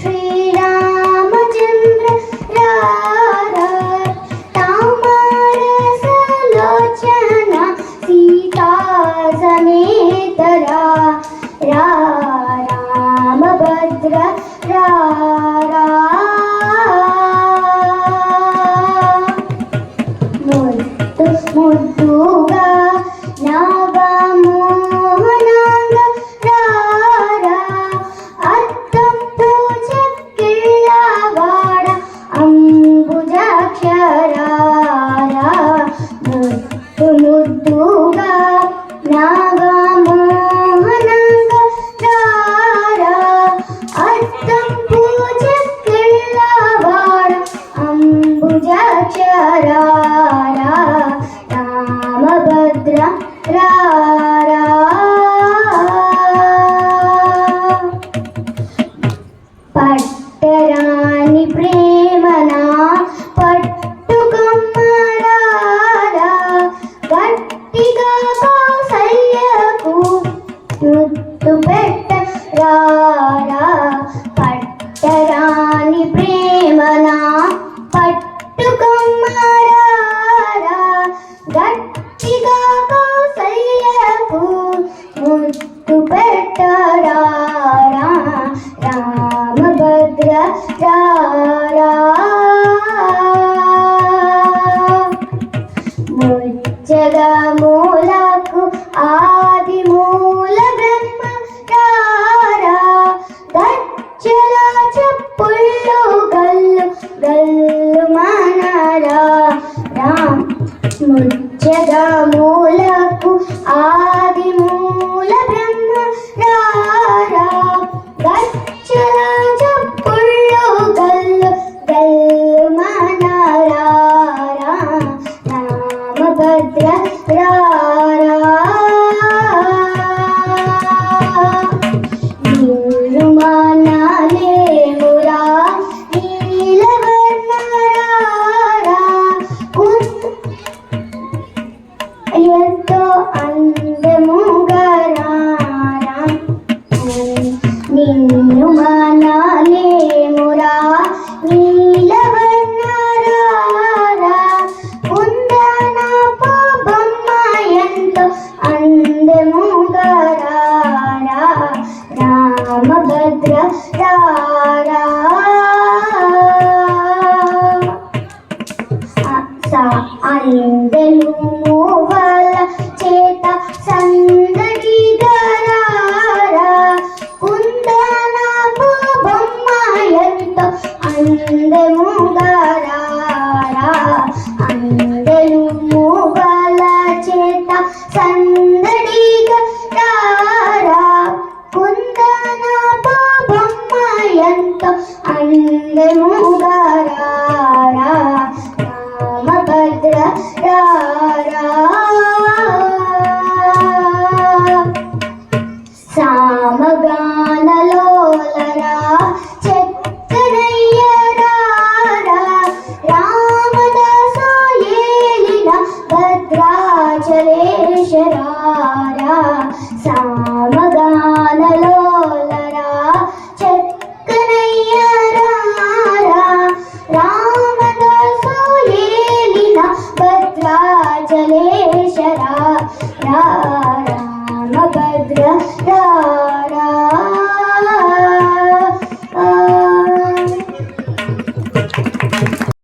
श्रीरामचन्द्र तामरसलोचना सीता समेत रामभद्र मुद्दुगा नवमोहनांग अत्तं पूजक्किळ्ळवाड अंबुजाक्षरा मुद्दुगा नवमोहनांग अत्तं पूजक्किळ्ळवाड अंबुजाक्षरा रामभद्र पट्टरानि प्रेमना पट्टुकम्मरारा गट्टिगा कौसल्यकु मुद्दु पेट्टरारा पट्टरानि प्रेमना पट्टुकम्मरारा गट्टिगा कौसल्यकु मुद्दु पेट्टरारा रामभद्र मुज्जगमूलकु आदिमूल ब्रह्म गज्जल चप्पुल्लु गल्लु गल्लु मनरा मुज्जगमूलकु आदिमूल ब्रह्म गज्जल चप्पुल्लु गल्लु गल्लु मनरा रामभद्र नीलुमनाले मुरा नीलवर्णरा ఎంతో అందముగరా నిన్ను మనాలేమురా నీలవర్ణరా కుందన బొమ్మ ఎంతో అందముగరా రామభద్ర అందెలు మూవల చేత సందడి గరారా కుందన బొమ్మ ఎంతో అందము గరారా అందెలు మూవల చేత సందడి గరారా కుందన బొమ్మ ఎంతో అందము గరారా రామభద్ర సామగానలోలరా చెక్కనయ్యరా రామదాసు ఏలిన భద్రాచలేశ్వరా సామగానలోలరా చెక్కనయ్యరా రామదాసు ఏలిన భద్రాచలేశ్వరా